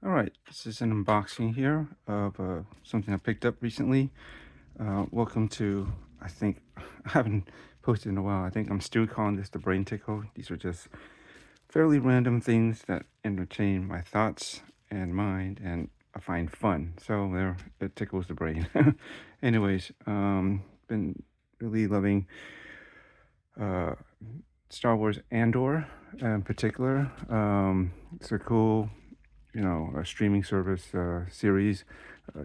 All right, this is an unboxing here of something I picked up recently. Welcome to, I think, I haven't posted in a while. I think I'm still calling this the brain tickle. These are just fairly random things that entertain my thoughts and mind, and I find fun. So there, it tickles the brain. Anyways, been really loving uh, Star Wars Andor in particular. It's a cool a streaming service series,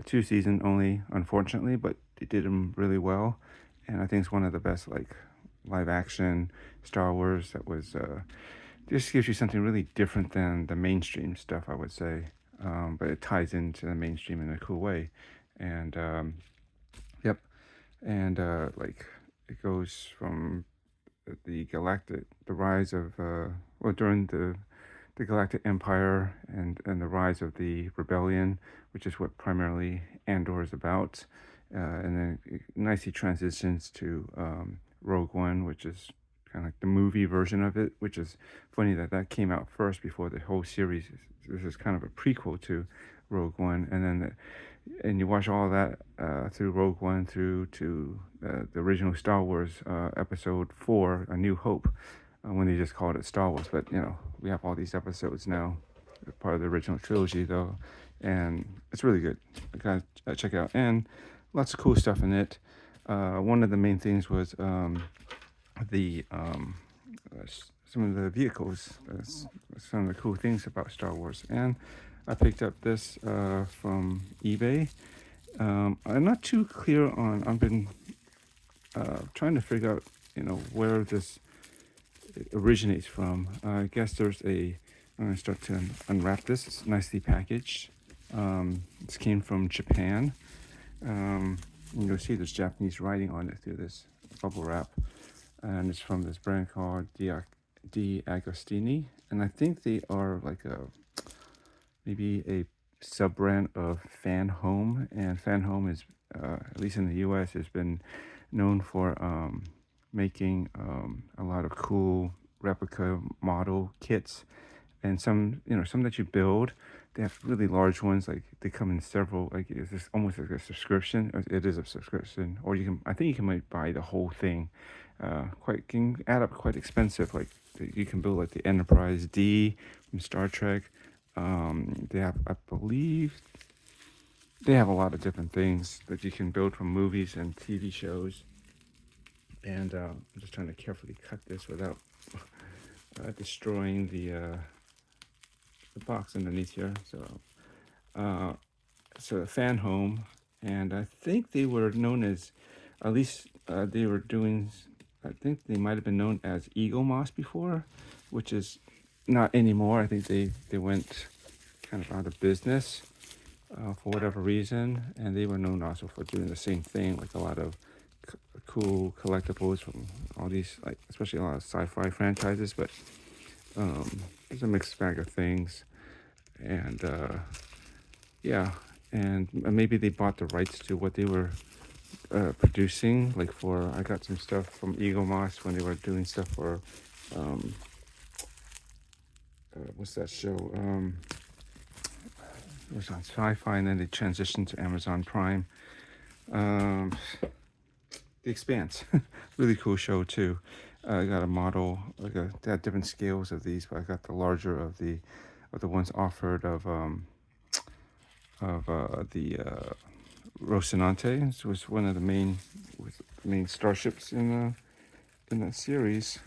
2 season only, unfortunately, but they did them really well, and I think it's one of the best like live action Star Wars that was just gives you something really different than the mainstream stuff, I would say, but it ties into the mainstream in a cool way, and yep, and like it goes from the rise of during the Galactic Empire and the rise of the rebellion, which is what primarily Andor is about. And then it nicely transitions to Rogue One, which is kind of like the movie version of it, which is funny that that came out first before the whole series. This is kind of a prequel to Rogue One, and then and you watch all that through Rogue One through to the original Star Wars Episode 4, A New Hope, when they just called it Star Wars. But we have all these episodes now, part of the original trilogy though, and it's really good. I gotta check it out, and lots of cool stuff in it. One of the main things was the some of the vehicles. Some of the cool things about Star Wars, and I picked up this from eBay. I'm not too clear on. I've been trying to figure out, where this originates from. I guess there's a. I'm gonna start to unwrap this. It's nicely packaged. This came from Japan. You'll see there's Japanese writing on it through this bubble wrap, and it's from this brand called DiAgostini, and I think they are like maybe a sub brand of Fanhome, and Fanhome is at least in the U.S. has been known for making a lot of cool replica model kits, and some that you build. They have really large ones, like they come in several, like it's just almost like a subscription. It is a subscription, or I think you can might buy the whole thing. Can add up quite expensive. Like you can build like the Enterprise D from Star Trek. They have, I believe, they have a lot of different things that you can build from movies and TV shows. And I'm just trying to carefully cut this without destroying the box underneath here. So Fanhome, and I think they were known as, at least they were doing. I think they might have been known as Eagle Moss before, which is not anymore. I think they went kind of out of business for whatever reason, and they were known also for doing the same thing, like a lot of cool collectibles from all these, like especially a lot of sci-fi franchises. But it's a mixed bag of things, and yeah, and maybe they bought the rights to what they were producing. Like I got some stuff from Eagle Moss when they were doing stuff for what's that show? It was on Sci-Fi, and then they transitioned to Amazon Prime. The Expanse, really cool show too. I got a model, they had different scales of these, but I got the larger of the ones offered of the Rocinante. This was one of the main starships in that series.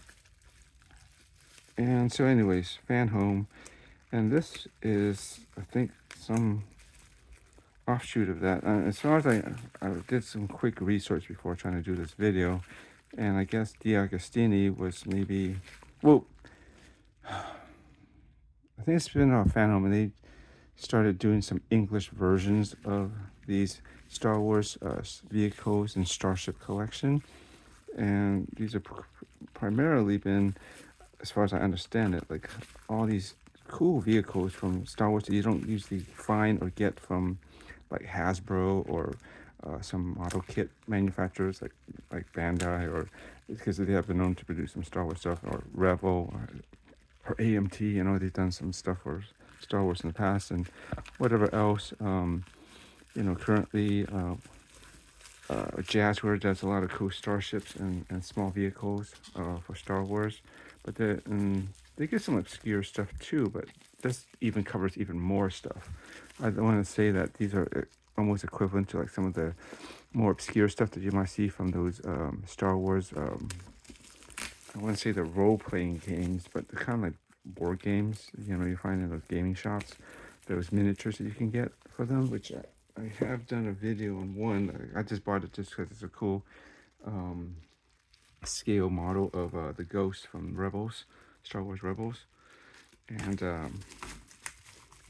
And so, anyways, Fanhome, and this is, I think, some offshoot of that. As far as I did some quick research before trying to do this video, and I guess DeAgostini was maybe, well, I think it's been on Fanhome, and they started doing some English versions of these Star Wars vehicles and Starship collection, and these have primarily been, as far as I understand it, like all these cool vehicles from Star Wars that you don't usually find or get from like Hasbro or some model kit manufacturers like Bandai, or because they have been known to produce some Star Wars stuff, or Revel or AMT. They've done some stuff for Star Wars in the past and whatever else. You know, currently Jazzware does a lot of cool starships and small vehicles for Star Wars, but they get some obscure stuff too. But this even covers even more stuff. I want to say that these are almost equivalent to like some of the more obscure stuff that you might see from those Star Wars. I want to say the role-playing games, but they're kind of like board games. You know, you find in those gaming shops, those miniatures that you can get for them, which I have done a video on one. I just bought it just because it's a cool scale model of the Ghost from Rebels, Star Wars Rebels, and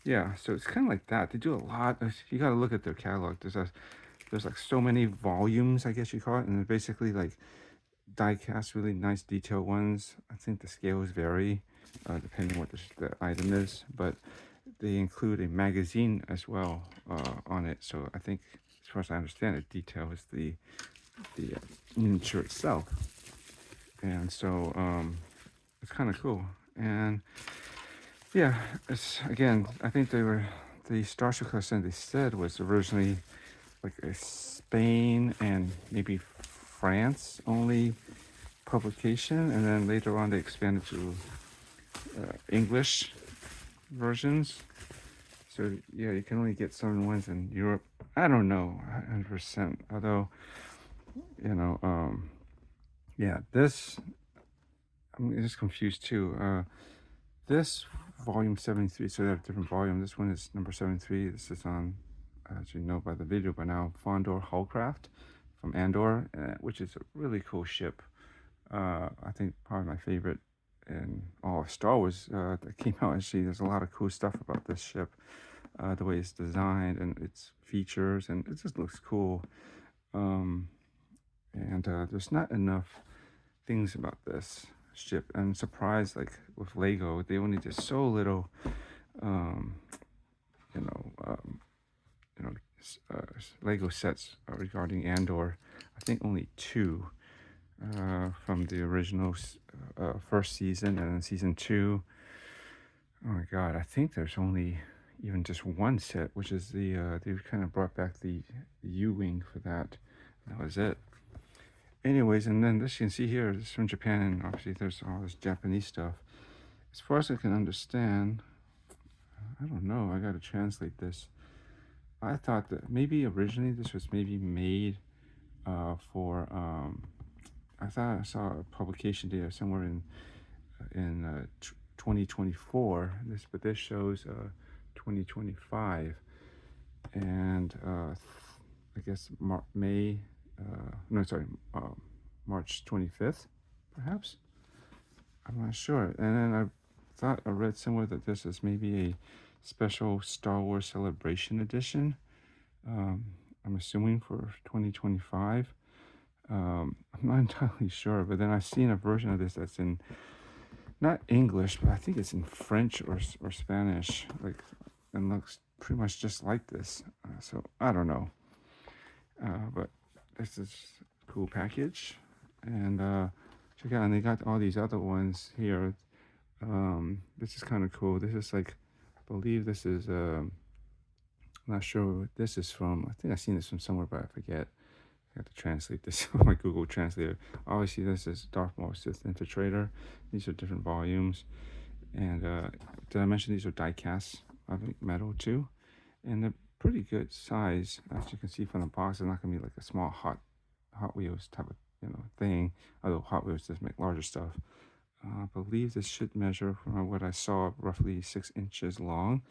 yeah, so it's kind of like that. They do a lot. You got to look at their catalog. There's like so many volumes, I guess you call it, and they're basically like die-cast, really nice detailed ones. I think the scales vary depending what the item is, but they include a magazine as well on it. So I think, as far as I understand it, details the miniature itself, and so it's kind of cool. And yeah, it's again, I think the Starship collection they said was originally like a Spain and maybe France only publication, and then later on they expanded to English versions. So yeah, you can only get certain ones in Europe. I don't know 100%. Although, you know, yeah, this I'm just confused too. This volume 73. So they have different volume. This one is number 73. This is on, as you know by the video by now, Fondor Haulcraft from Andor, which is a really cool ship. I think probably my favorite in all of Star Wars that came out. Actually, there's a lot of cool stuff about this ship, the way it's designed and its features, and it just looks cool. And there's not enough things about this ship. I'm surprised, like with Lego, they only did so little, um, you know, Lego sets regarding Andor. I think only 2 from the original first season, and then season 2. Oh my God, I think there's only even just 1 set, which is the they kind of brought back the U-wing for that. That was it. Anyways, and then this you can see here, this is from Japan, and obviously there's all this Japanese stuff. As far as I can understand, I don't know, I gotta translate this. I thought that maybe originally this was maybe made for I thought I saw a publication there somewhere in 2024. But this shows 2025, and I guess May. No, sorry, March 25th, perhaps. I'm not sure. And then I thought I read somewhere that this is maybe a special Star Wars Celebration edition. I'm assuming for 2025. I'm not entirely sure, but then I've seen a version of this that's in not English, but I think it's in French or Spanish, like, and looks pretty much just like this. So I don't know, but this is a cool package, and check out, and they got all these other ones here. This is kind of cool. This is like, I believe this is I'm not sure what this is from. I think I've seen this from somewhere, but I forget. I have to translate this on my Google Translator. Obviously, this is Darth Maul Sith Infiltrator. These are different volumes. And did I mention these are die-cast, I think, metal too? And they're pretty good size. As you can see from the box, it's not going to be like a small Hot Wheels type of thing. Although Hot Wheels does make larger stuff. I believe this should measure, from what I saw, roughly 6 inches long.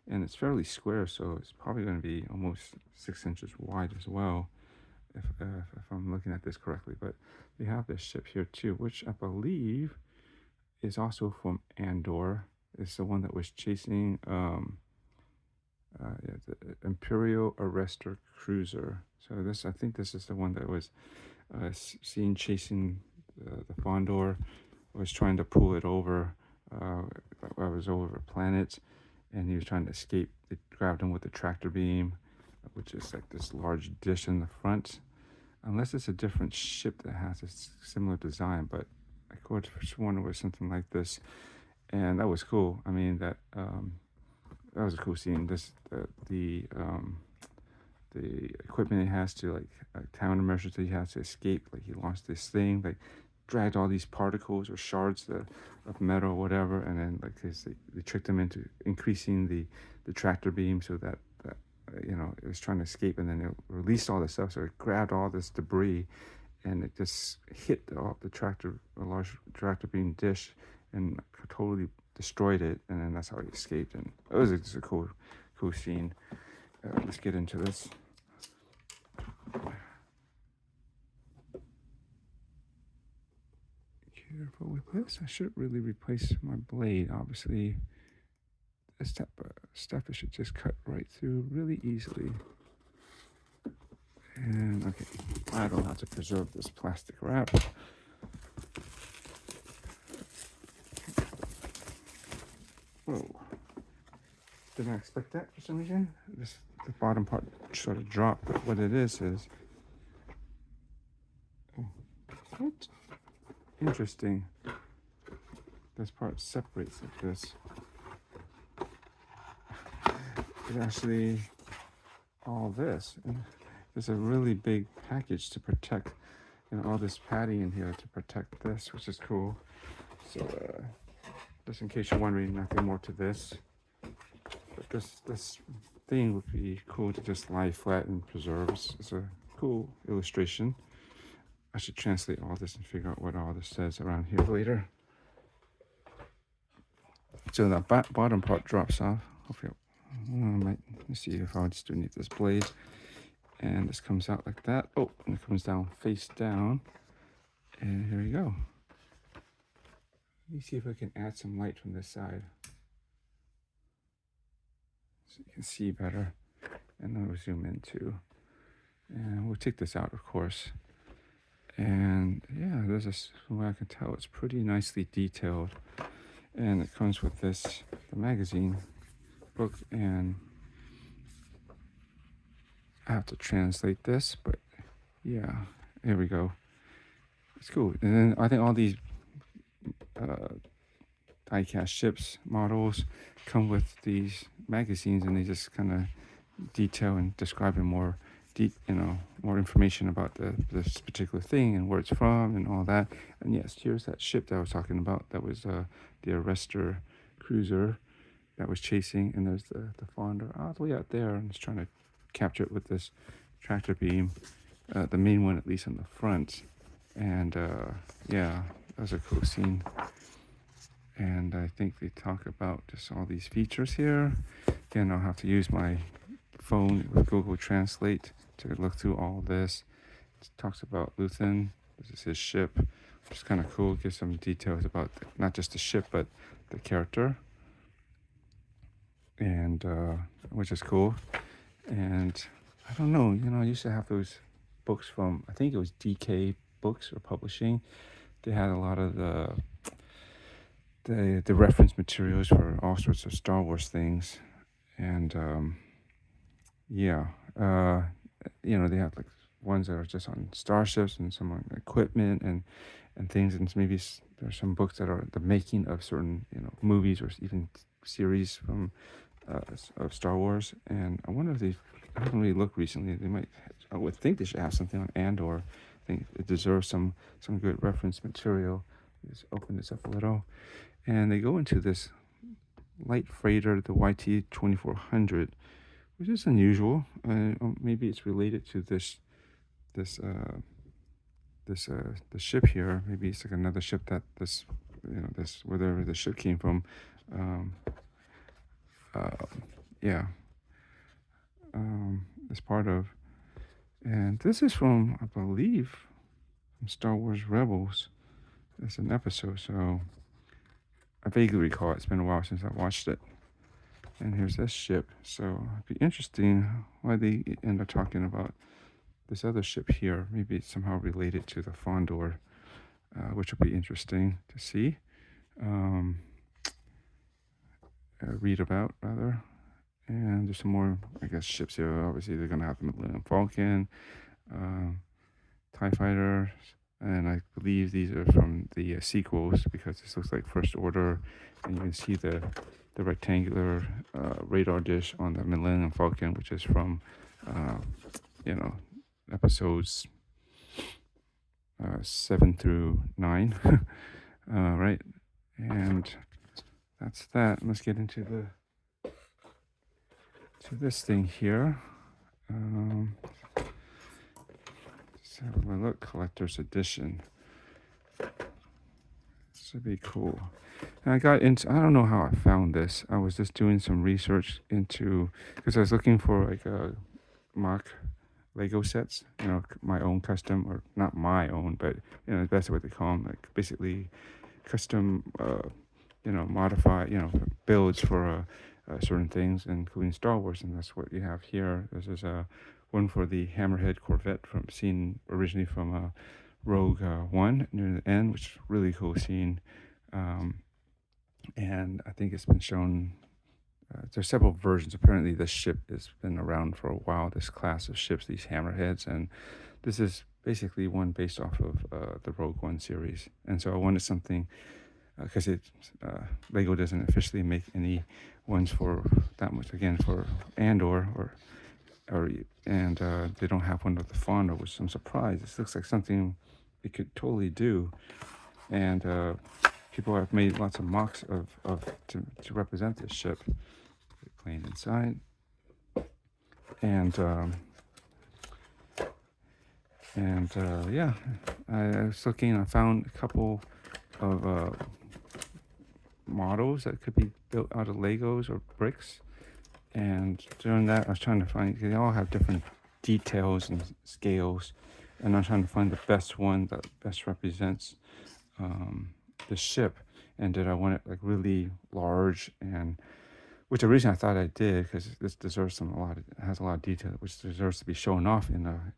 And it's fairly square, so it's probably going to be almost 6 inches wide as well, if I'm looking at this correctly. But they have this ship here too, which I believe is also from Andor. It's the one that was chasing the Imperial Arrestor cruiser. So I think this is the one that was seen chasing the Fondor. Was trying to pull it over. I was over a planet, and he was trying to escape. They grabbed him with the tractor beam, which is like this large dish in the front. Unless it's a different ship that has a similar design, but I could have sworn it was something like this, and that was cool. I mean, that that was a cool scene. The equipment he has to like countermeasures that he has to escape. Like he launched this thing, like dragged all these particles or shards of metal or whatever, and then like they tricked him into increasing the tractor beam so that it was trying to escape, and then it released all this stuff. So it grabbed all this debris, and it just hit a large tractor beam dish, and totally destroyed it. And then that's how he escaped. And it was just a cool scene. Let's get into this. Careful with this. I should really replace my blade. Obviously, this type of stuff it should just cut right through really easily. And okay, I don't have to preserve this plastic wrap. Whoa. Didn't expect that for some reason. The bottom part sort of dropped, but what it is what? Interesting. This part separates like this. It actually all this. And there's a really big package to protect, all this padding in here to protect this, which is cool. So just in case you're wondering, nothing more to this. But this thing would be cool to just lie flat and preserve. It's a cool illustration. I should translate all this and figure out what all this says around here later. So the bottom part drops off. Hopefully, let's see if I'll just underneath this blade. And this comes out like that. Oh, and it comes down face down. And here we go. Let me see if I can add some light from this side, so you can see better. And then we'll zoom in too. And we'll take this out, of course. And yeah, from what I can tell, it's pretty nicely detailed. And it comes with the magazine book, and I have to translate this, but yeah, here we go. It's cool. And then I think all these die-cast ships models come with these magazines, and they just kind of detail and describe in more more information about this particular thing and where it's from and all that. And yes, here's that ship that I was talking about. That was the Arrestor cruiser that was chasing, and there's the Fondor all the way out there, and it's trying to capture it with this tractor beam, the main one at least on the front. And yeah, that was a cool scene. And I think they talk about just all these features here. Again, I'll have to use my phone with Google Translate to look through all this. It talks about Luthen. This is his ship, which is kind of cool. Gives some details about not just the ship, but the character. And which is cool. And I don't know, I used to have those books from, I think it was DK Books or Publishing. They had a lot of the reference materials for all sorts of Star Wars things. And yeah, they have like ones that are just on starships and some on equipment and things, and maybe there's some books that are the making of certain movies or even series from of Star Wars. And I wonder if I haven't really looked recently. I would think they should have something on Andor. I think it deserves some good reference material. Just open this up a little, and they go into this light freighter, the YT 2400, which is unusual. Maybe it's related to the ship here. Maybe it's like another ship that wherever the ship came from. Yeah. It's part of, and this is from, I believe, from Star Wars Rebels. It's an episode, so I vaguely recall it. It's been a while since I watched it. And here's this ship. So it'd be interesting why they end up talking about this other ship here. Maybe it's somehow related to the Fondor, which will be interesting to see. Read about, rather. And there's some more, I guess, ships here. Obviously, they're going to have the Millennium Falcon, TIE Fighter, and I believe these are from the sequels because this looks like First Order, and you can see the rectangular radar dish on the Millennium Falcon, which is from uh, you know episodes 7 through 9, right? And that's that. Let's get into this thing here. Let's have a look. Collector's edition. This would be cool. And I got into, I don't know how I found this. I was just doing some research into, because I was looking for like a mock Lego sets, my own custom, or not my own, but that's what they call them, like basically custom, modify, builds for certain things, including Star Wars, and that's what you have here. This is one for the Hammerhead Corvette from seen originally from Rogue One near the end, which is really cool scene. And I think it's been shown. There's several versions. Apparently, this ship has been around for a while. This class of ships, these Hammerheads, and this is basically one based off of the Rogue One series. And so I wanted something because Lego doesn't officially make any ones for that much. Again, for Andor and they don't have one of the Fondor, which I'm surprised. This looks like something it could totally do, and people have made lots of mocks to represent this ship. Plain inside, and yeah, I was looking. I found a couple of models that could be built out of Legos or bricks, and during that I was trying to find, they all have different details and scales, and I'm trying to find the best one that best represents the ship, and did I want it like really large, and which the reason I thought I did, because this deserves it has a lot of detail, which deserves to be shown off in a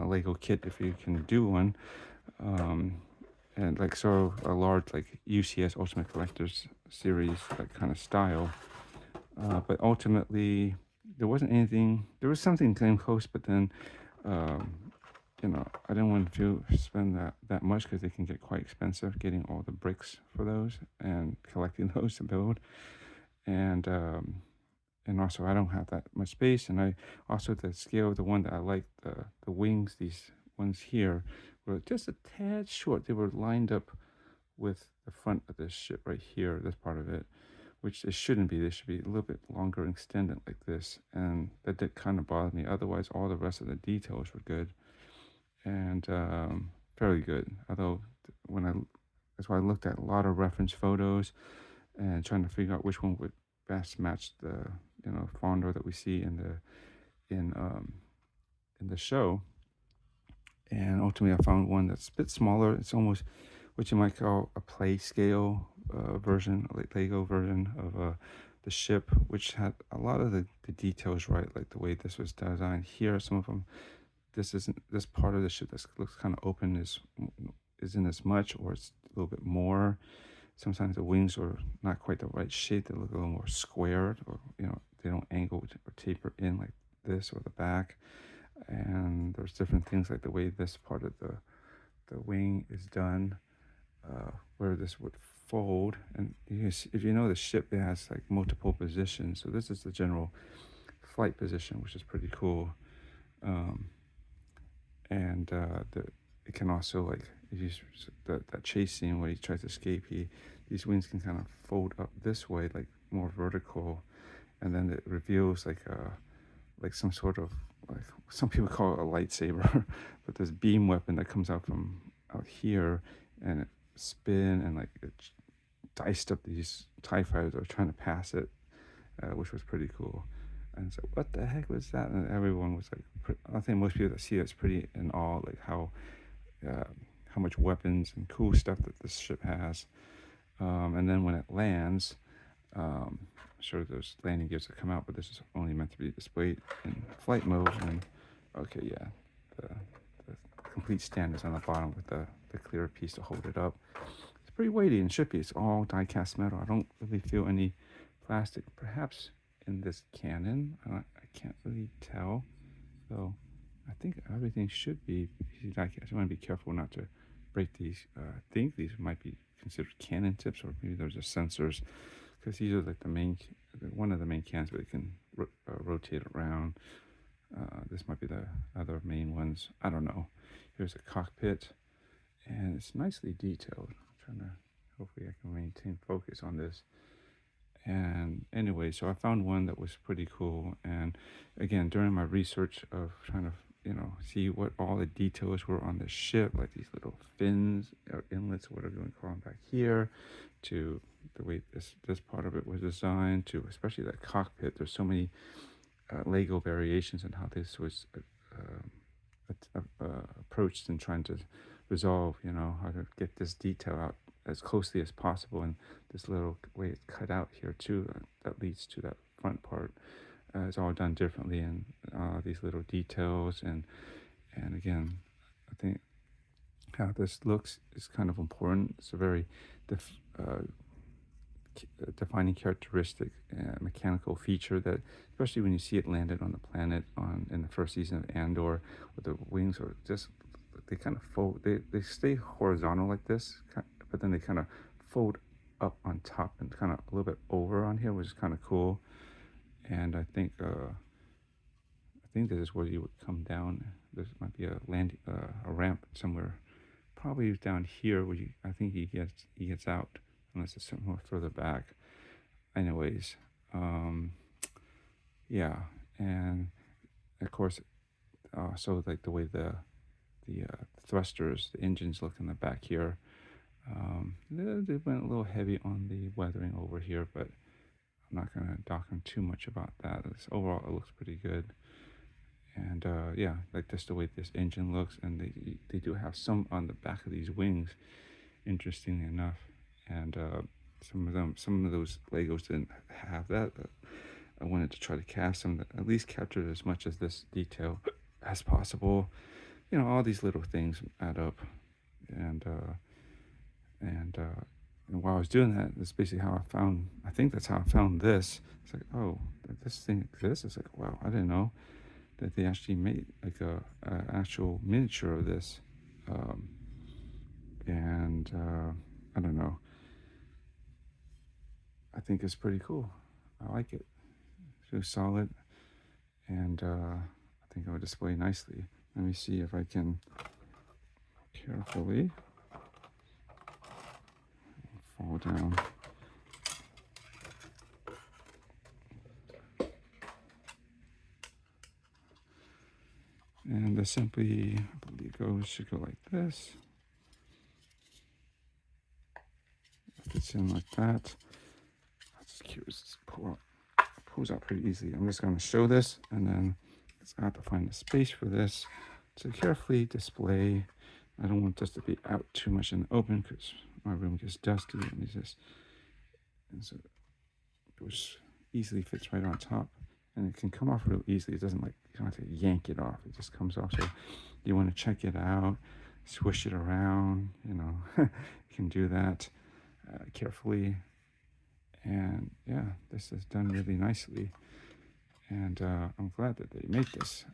Lego kit if you can do one, and like so a large like UCS Ultimate Collectors series, that kind of style. But ultimately, there wasn't anything. There was something came close, but then, I didn't want to spend that much because they can get quite expensive getting all the bricks for those and collecting those to build. And also I don't have that much space, and I also, the scale of the one that I like, the wings, these ones here were just a tad short. They were lined up with the front of this ship right here, this part of it, which it shouldn't be. They should be a little bit longer and extended like this, and that did kind of bother me. Otherwise, all the rest of the details were good and fairly good. Although that's why I looked at a lot of reference photos and trying to figure out which one would best match the Fondor that we see in the show. And ultimately, I found one that's a bit smaller. It's almost what you might call a play scale version, like Lego version of the ship, which had a lot of the details right, like the way this was designed. Here, some of them, this part of the ship that looks kind of open isn't as much, or it's a little bit more. Sometimes the wings are not quite the right shape. They look a little more squared, or they don't angle or taper in like this, or the back. And there's different things like the way this part of the wing is done, where this would fold. And if you know the ship, it has like multiple positions. So this is the general flight position, which is pretty cool. And it can also, like, if you that chase scene where he tries to escape, these wings can kind of fold up this way, like more vertical, and then it reveals like some sort of, like, some people call it a lightsaber, but this beam weapon that comes out from out here, and it spin, and like it diced up these TIE fighters that are trying to pass it, which was pretty cool. And so, what the heck was that? And everyone was like, I think most people that see it's pretty in awe, like how much weapons and cool stuff that this ship has. And then when it lands, sure, there's landing gears that come out, but this is only meant to be displayed in flight mode. And okay, yeah, the complete stand is on the bottom with the clear piece to hold it up. It's pretty weighty and should be. It's all die-cast metal. I don't really feel any plastic. Perhaps in this cannon, I can't really tell. So I think everything should be die-cast. You want to be careful not to break these. I think these might be considered cannon tips, or maybe they're just sensors, because these are like the main, one of the main cans, but it can rotate around. This might be the other main ones. I don't know. Here's a cockpit, and it's nicely detailed. I'm trying to, hopefully I can maintain focus on this. And anyway, so I found one that was pretty cool. And again, during my research of trying to, see what all the details were on the ship, like these little fins or inlets, whatever you want to call them back here, to the way this part of it was designed, to especially that cockpit. There's so many Lego variations on how this was approached in trying to resolve, how to get this detail out as closely as possible. And this little way it's cut out here too, that leads to that front part, is all done differently. And these little details, and again, I think how this looks is kind of important. It's a very defining characteristic, mechanical feature that, especially when you see it landed on the planet in the first season of Andor, with the wings are just, they kind of fold, they stay horizontal like this, but then they kind of fold up on top and kind of a little bit over on here, which is kind of cool. And I think this is where you would come down. There might be a ramp somewhere, probably down here where I think he gets out, unless it's somewhere further back. Anyways, yeah, and of course, so like the way the thrusters, the engines look in the back here. They went a little heavy on the weathering over here, but I'm not going to dock on too much about that. Overall, it looks pretty good. And yeah, like just the way this engine looks, and they do have some on the back of these wings, interestingly enough. And some of those Legos didn't have that. But I wanted to try to cast some that at least captured as much as this detail as possible. All these little things add up, and while I was doing that, that's basically how I think that's how I found this. It's like, oh, this thing exists. It's like, wow, I didn't know that they actually made like a actual miniature of this. And I don't know. I think it's pretty cool. I like it. It's really solid, and I think it would display nicely. Let me see if I can carefully fall down. And this simply, I believe, should go like this. It fits in like that. I'm just curious. Pulls out pretty easily. I'm just going to show this, and then I have to find a space for this to carefully display. I don't want this to be out too much in the open because my room gets dusty. And so it easily fits right on top, and it can come off real easily. It doesn't, like, you don't have to yank it off. It just comes off. So you want to check it out, swish it around. You can do that carefully. And yeah, this is done really nicely, and I'm glad that they made this.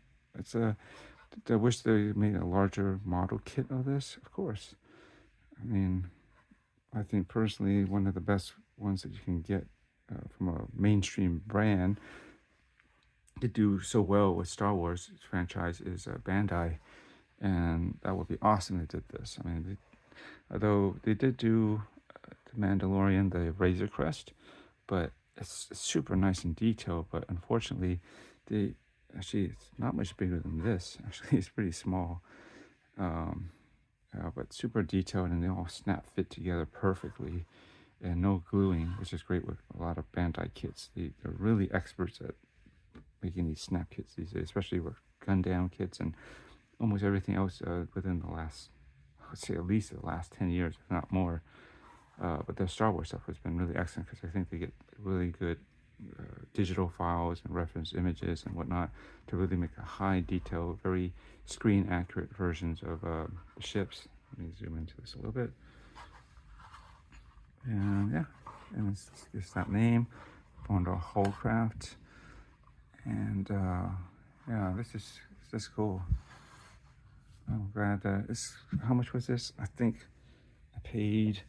I wish they made a larger model kit of this, of course. I mean, I think personally one of the best ones that you can get from a mainstream brand to do so well with Star Wars franchise is Bandai, and that would be awesome if they did this. I mean, although they did do the Mandalorian, the Razor Crest, but it's super nice and detailed. But unfortunately, it's not much bigger than this. Actually, it's pretty small, but super detailed, and they all snap fit together perfectly, and no gluing, which is great with a lot of Bandai kits. They're really experts at making these snap kits these days, especially with Gundam kits and almost everything else within the last, I would say at least the last 10 years, if not more. But their Star Wars stuff has been really excellent because I think they get really good digital files and reference images and whatnot to really make a high detail, very screen accurate versions of the ships. Let me zoom into this a little bit. And yeah, and it's that name, Fondor Haulcraft. And yeah, this is cool. I'm glad that it's, how much was this? I think I paid,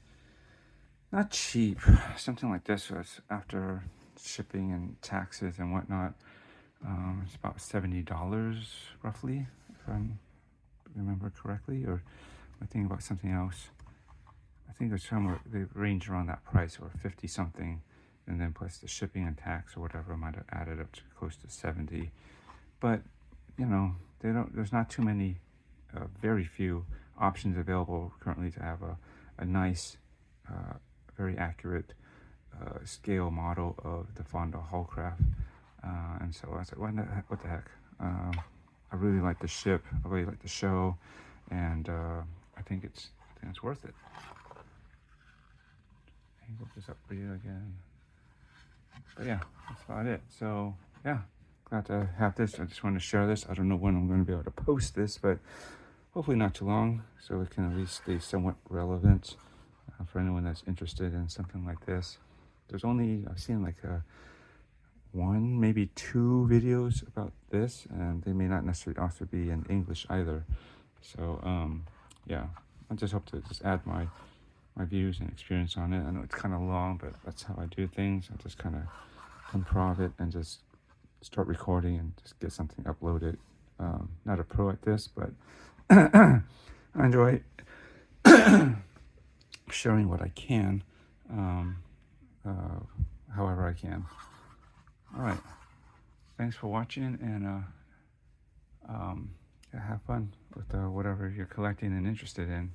not cheap, something like this was after shipping and taxes and whatnot. It's about $70 roughly, if I remember correctly, or I think about something else. I think it's somewhere, they range around that price, or 50 something, and then plus the shipping and tax or whatever might have added up to close to 70. But you know, there's not too many, very few options available currently to have a nice, very accurate scale model of the Fondor Haulcraft. And so I was like, what the heck? I really like the ship, I really like the show, and I think it's worth it. Look this up for you again. But yeah, that's about it. So yeah, glad to have this. I just wanted to share this. I don't know when I'm going to be able to post this, but hopefully not too long, so it can at least stay somewhat relevant for anyone that's interested in something like this. There's only, I've seen like one, maybe two videos about this, and they may not necessarily also be in English either. So yeah, I just hope to just add my views and experience on it. I know it's kind of long, but that's how I do things. I just kind of improv it and just start recording and just get something uploaded. Not a pro at this, but I enjoy sharing what I can, however I can. All right, thanks for watching, and have fun with whatever you're collecting and interested in.